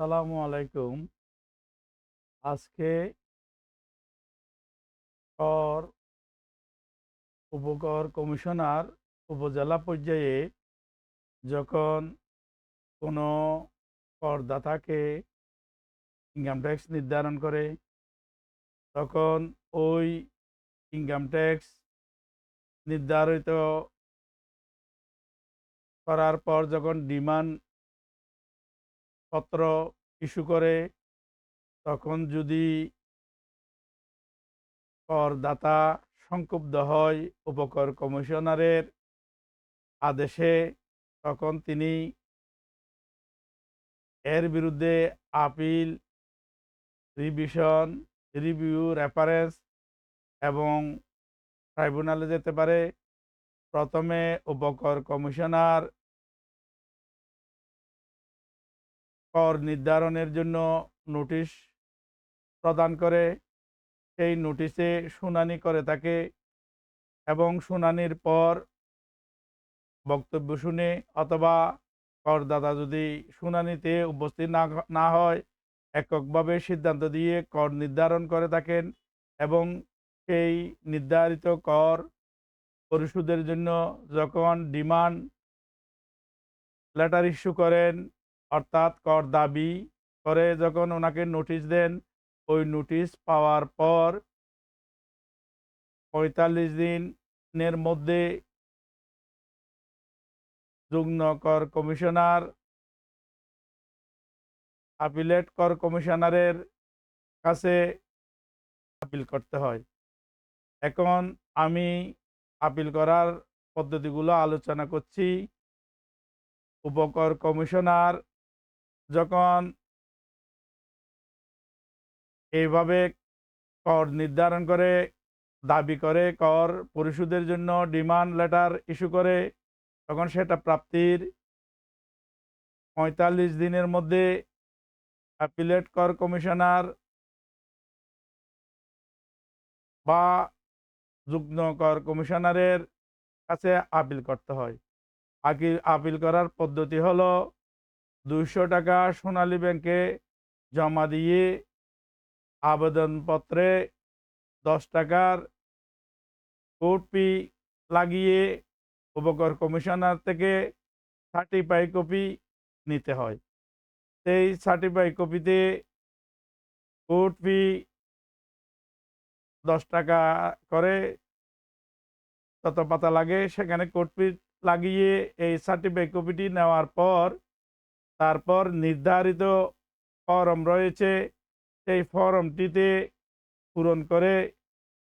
আসসালামু আলাইকুম। আজকে কর উপকর কমিশনার উপজেলা পর্যায়ে যখন কোনো করদাতাকে ইনকাম ট্যাক্স নির্ধারণ করে, তখন ওই ইনকাম ট্যাক্স নির্ধারিত করার পর যখন ডিমান্ড পত্র ইস্যু করে, তখন যদি করদাতা সংক্ষুব্ধ হয় উপকর কমিশনারের আদেশে, তখন তিনি এর বিরুদ্ধে আপিল, রিভিশন, রিভিউ, রেফারেন্স এবং ট্রাইব্যুনালে যেতে পারে। প্রথমে উপকর কমিশনার কর নির্ধারণের জন্য নোটিশ প্রদান করে, সেই নোটিশে শুনানি করে থাকে এবং শুনানির পর বক্তব্য শুনে অথবা করদাতা যদি শুনানিতে উপস্থিত না হয়, এককভাবে সিদ্ধান্ত দিয়ে কর নির্ধারণ করে থাকেন এবং সেই নির্ধারিত কর পরিশোধের জন্য যখন ডিমান্ড লেটার ইস্যু করেন, অর্থাৎ কর দাবি করে যখন ওনাকে নোটিশ দেন, ওই নোটিশ পাওয়ার পর ৪৫ দিনের মধ্যে যুগ্ম কর কমিশনার আপিলেট কর কমিশনারের কাছে আপিল করতে হয়। এখন আমি আপিল করার পদ্ধতিগুলো আলোচনা করছি। উপকর কমিশনার যখন এইভাবে কর নির্ধারণ করে, দাবি করে, কর পরিশোধের জন্য ডিমান্ড লেটার ইস্যু করে, তখন সেটা প্রাপ্তির ৪৫ দিনের মধ্যে অ্যাপিলেট কর কমিশনার বা যুগ্ম কর কমিশনারের কাছে আপিল করতে হয়। আপিল করার পদ্ধতি হলো ২০০ টাকা সোনালী ব্যাংকে জমা দিয়ে আবেদনপত্রে ১০ টাকার কোর্ট ফি লাগিয়ে উপকর কমিশনার থেকে সার্টিফাই কপি নিতে হয়। সেই সার্টিফাই কপিতে কোর্ট ফি ১০ টাকা করে যত পাতা লাগে সেখানে কোর্ট ফি লাগিয়ে এই সার্টিফাই কপিটি নেওয়ার পর তারপর নির্ধারিত ফরম রয়েছে, সেই ফরমটিতে পূরণ করে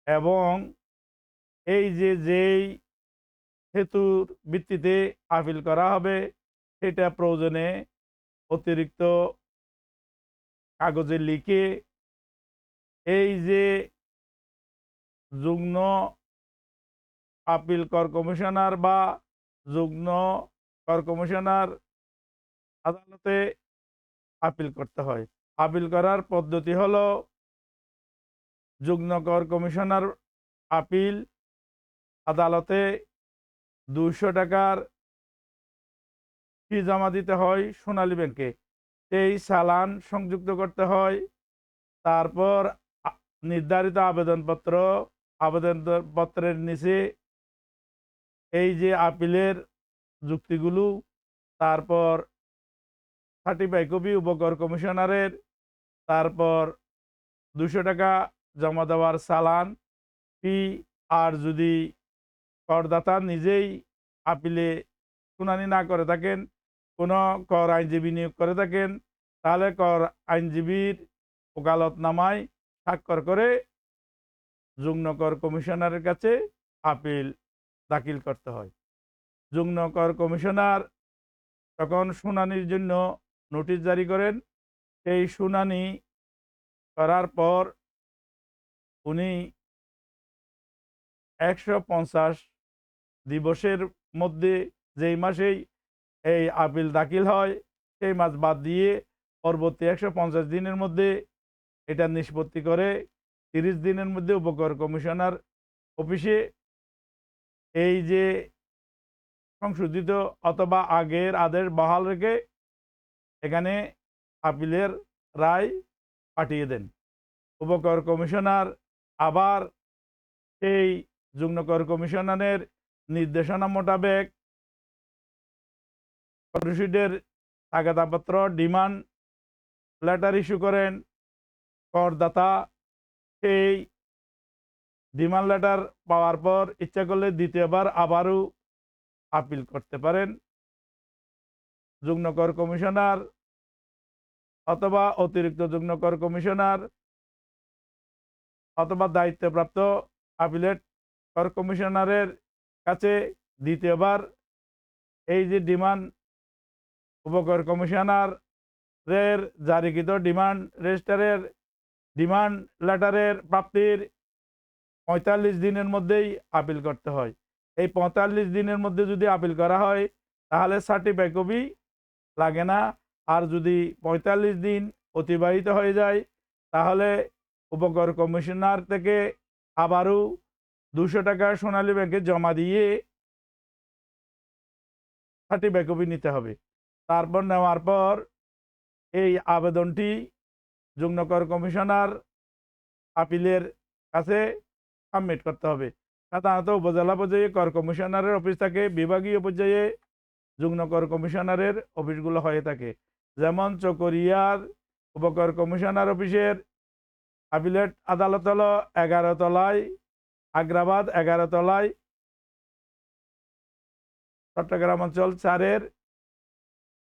এবং এই যেই হেতুর ভিত্তিতে আপিল করা হবে সেটা প্রয়োজনে অতিরিক্ত কাগজে লিখে এই যে যুগ্ম আপিল কর কমিশনার বা যুগ্ম কর কমিশনার আদালতে আপিল করতে হয়। আপিল করার পদ্ধতি হলো যুগ্ম কর কমিশনার আপিল আদালতে ২০০ টাকার ফি জমা দিতে হয় সোনালী ব্যাংকে। সেই চালান সংযুক্ত করতে হয়। তারপর আ নির্ধারিত আবেদনপত্রের নিচে এই যে আপিলের যুক্তিগুলো, তারপর সার্টিফাই কপি উপকর কমিশনারের, তারপর ২০০ টাকা জমা দেওয়ার চালান ফি, আর যদি করদাতা নিজেই আপিলে শুনানি না করে থাকেন, কোনো কর আইনজীবী নিয়োগ করে থাকেন, তাহলে কর আইনজীবীর ওকালতনামায় স্বাক্ষর করে যুগ্ম কর কমিশনারের কাছে আপিল দাখিল করতে হয়। যুগ্ম কর কমিশনার তখন শুনানির জন্য নোটিশ জারি করেন। সেই শুনানি করার পর উনি ১৫০ দিবসের মধ্যে, যেই মাসেই এই আপিল দাখিল হয় সেই মাস বাদ দিয়ে পরবর্তী ১৫০ দিনের মধ্যে এটা নিষ্পত্তি করে ৩০ দিনের মধ্যে উপকর কমিশনার অফিসে এই যে সংশোধিত অথবা আগের আদেশ বহাল রেখে এখানে আপিলের রায় পাঠিয়ে দেন। উপকর কমিশনার আবার এই যুগ্ম কর কমিশনারের নির্দেশনা মোতাবেক রসিদের তাগাদাপত্র ডিমান্ড লেটার ইস্যু করেন। করদাতা এই ডিমান্ড লেটার পাওয়ার পর ইচ্ছা করলে দ্বিতীয়বার আবারও আপিল করতে পারেন। যুগ্ম কর কমিশনার অথবা অতিরিক্ত যুগ্ম কর কমিশনার অথবা দায়িত্বপ্রাপ্ত আপিলেট কর কমিশনারের কাছে দ্বিতীয়বার এই যে ডিমান্ড উপকর কমিশনারের জারিকৃত ডিমান্ড রেজিস্টারের ডিমান্ড লেটারের প্রাপ্তির ৪৫ দিনের মধ্যেই আপিল করতে হয়। এই ৪৫ দিনের মধ্যে যদি আপিল করা হয় তাহলে সার্টিফাই কপি লাগে না। আর যদি ৪৫ দিন অতিবাহিত হয়ে যায় তাহলে উপকর কমিশনার থেকে আবারও ২০০ টাকা সোনালী ব্যাংকে জমা দিয়ে সার্টিফাই কপি নিতে হবে। তারপর নেওয়ার পর এই আবেদনটি যুগ্ম কর কমিশনার আপিলের কাছে সাবমিট করতে হবে। সাধারণত উপজেলা পর্যায়ে কর কমিশনারের অফিস থাকে, বিভাগীয় পর্যায়ে যুগ্ম কর কমিশনারের অফিসগুলো হয়ে থাকে। যেমন চকরিয়ার উপকর কমিশনার অফিসের আপিলেট আদালত হলো ১১ তলায়, আগ্রাবাদ ১১ তলায়, চট্টগ্রাম অঞ্চল ৪-এর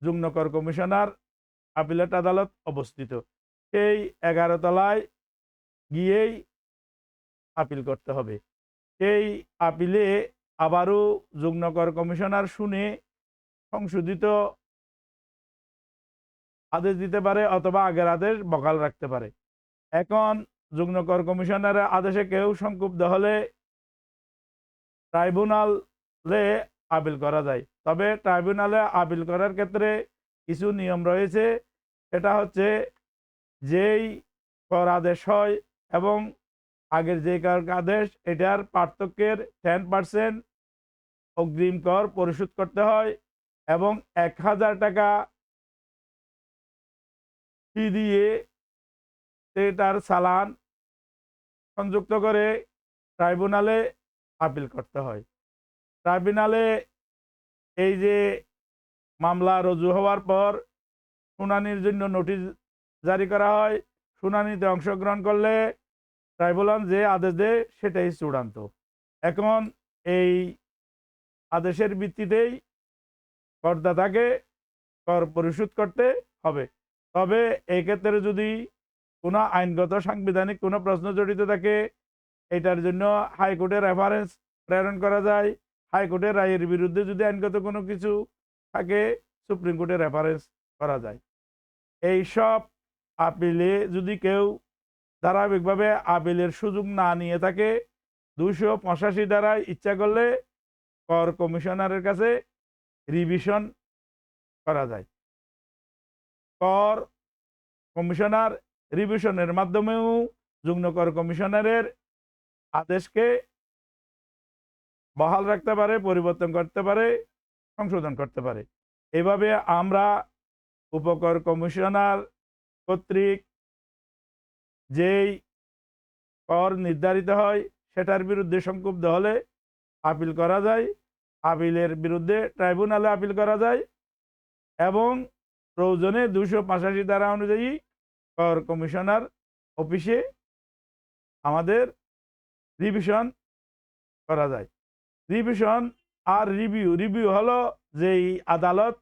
যুগ্ম কর কমিশনার আপিলেট আদালত অবস্থিত। সেই ১১ তলায় গিয়েই আপিল করতে হবে। সেই আপিলে আবারও যুগ্ম কর কমিশনার শুনে সংশোধিত আদেশ দিতে পারে অথবা আগের আদেশ বহাল রাখতে পারে। এখন যুগ্ম কর কমিশনারের আদেশে কেউ সংক্ষুব্ধ হলে ট্রাইব্যুনালে আপিল করা যায়। তবে ট্রাইব্যুনালে আপিল করার ক্ষেত্রে কিছু নিয়ম রয়েছে। এটা হচ্ছে যেই কর আদেশ হয় এবং আগের যে কর আদেশ এটার পার্থক্যের 10% অগ্রিম কর পরিশোধ করতে হয় এবং ১,০০০ টাকা ফি দিয়ে সেটার চালান সংযুক্ত করে ট্রাইব্যুনালে আপিল করতে হয়। ট্রাইব্যুনালে এই যে মামলা রুজু হওয়ার পর শুনানির জন্য নোটিশ জারি করা হয়। শুনানিতে অংশগ্রহণ করলে ট্রাইব্যুনাল যে আদেশ দেয় সেটাই চূড়ান্ত। এখন এই আদেশের ভিত্তিতেই করদাতাকে কর পরিশোধ করতে হবে। তবে এই ক্ষেত্রে যদি কোনো আইনগত সাংবিধানিক কোনো প্রশ্ন জড়িত থাকে এটার জন্য হাইকোর্টে রেফারেন্স প্রেরণ করা যায়। হাইকোর্টের রায়ের বিরুদ্ধে যদি আইনগত কোনো কিছু থাকে সুপ্রিম কোর্টে রেফারেন্স করা যায়। এই সব আপিলে যদি কেউ ধারাবাহিকভাবে আপিলের সুযোগ না নিয়ে থাকে ২৮৫ ধারায় ইচ্ছা করলে কর কমিশনারের কাছে রিভিশন করা যায়। কর কমিশনার রিভিশনের মাধ্যমেও যুগ্ম কর কমিশনারের আদেশকে বহাল রাখতে পারে, পরিবর্তন করতে পারে, সংশোধন করতে পারে। এভাবে আমরা উপকর কমিশনার কর্তৃক যেই কর নির্ধারিত হয় সেটার বিরুদ্ধে সংক্ষুব্ধ হলে আপিল করা যায়। আপিলের বিরুদ্ধে ট্রাইব্যুনালে আপিল করা যায় এবং প্রয়োজনে ২৮৫ ধারা অনুযায়ী কর কমিশনার অফিসে আমাদের রিভিশন করা যায়। রিভিশন আর রিভিউ হলো যেই আদালত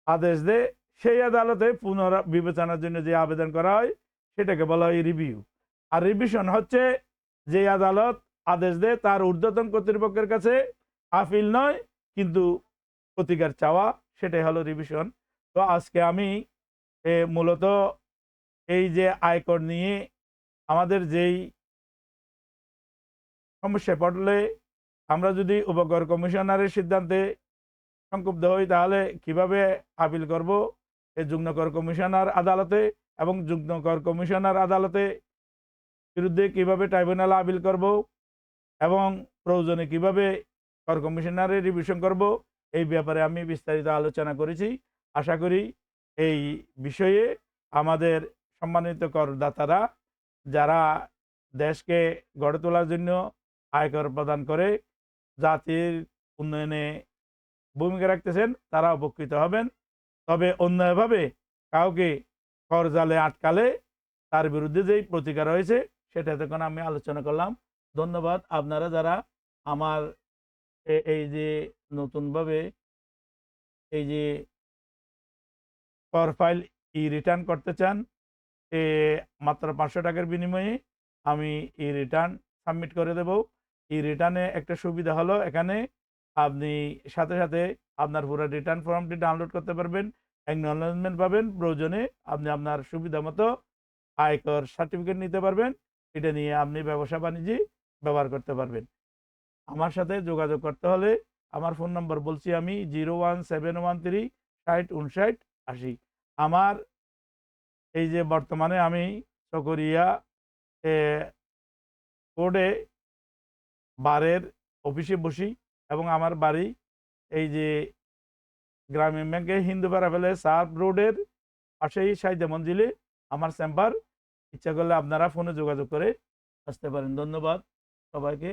আদেশ দেয় সেই আদালতে পুনর্বিবেচনার জন্য যে আবেদন করা হয় সেটাকে বলা হয় রিভিউ। আর রিভিশন হচ্ছে যে আদালত আদেশ দেয় তার ঊর্ধ্বতন কর্তৃপক্ষের কাছে আপিল নয় কিন্তু প্রতিকার চাওয়া, সেটাই হলো রিভিশন। তো আজকে আমি মূলত এই যে আয়কর নিয়ে আমাদের যেই সমস্যায় পড়লে আমরা যদি উপকর কমিশনারের সিদ্ধান্তে সংক্ষুব্ধ হই তাহলে কিভাবে আপিল করব এই যুগ্ম কর কমিশনার আদালতে এবং যুগ্ম কর কমিশনার আদালতে বিরুদ্ধে কিভাবে ট্রাইব্যুনালে আপিল করব এবং প্রয়োজনে কিভাবে কর কমিশনারের রিভিশন করব এই ব্যাপারে আমি বিস্তারিত আলোচনা করেছি। আশা করি এই বিষয়ে আমাদের সম্মানিত করদাতারা যারা দেশকে গড়ে তোলার জন্য আয়কর প্রদান করে জাতির উন্নয়নে ভূমিকা রাখতেছেন তারা উপকৃত হবেন। তবে অন্যায়ভাবে কাউকে কর জালে আটকালে তার বিরুদ্ধে যেই প্রতিকার রয়েছে সেটা তখন আমি আলোচনা করলাম। ধন্যবাদ আপনারা যারা আমার এই যে নতুনভাবে এই যে কর ফাইল রিটার্ন করতে চান, এ মাত্র ৫০০ টাকার বিনিময়ে আমি রিটার্ন সাবমিট করে দেব। রিটার্নে একটা সুবিধা হলো এখানে আপনি সাথে সাথে আপনার পুরো রিটার্ন ফর্মটি ডাউনলোড করতে পারবেন, অ্যাকনলেজমেন্ট পাবেন, প্রয়োজনে আপনি আপনার সুবিধা মতো আয়কর সার্টিফিকেট নিতে পারবেন। এটা নিয়ে আপনি ব্যবসা বাণিজ্যে ব্যবহার করতে পারবেন। আমার সাথে যোগাযোগ করতে হলে আমার ফোন নম্বর বলছি আমি 01713 60 59 80। আমার এই যে বর্তমানে আমি চকরিয়া কোর্টে বারের অফিসে বসি এবং আমার বাড়ি এই যে গ্রামীণ ব্যাংকে হিন্দুপাড়া ফেলে সার্ভ রোডের পাশেই সাইদা মঞ্জিলে আমার চেম্বার। ইচ্ছা করলে আপনারা ফোনে যোগাযোগ করে আসতে পারেন। ধন্যবাদ সবাইকে।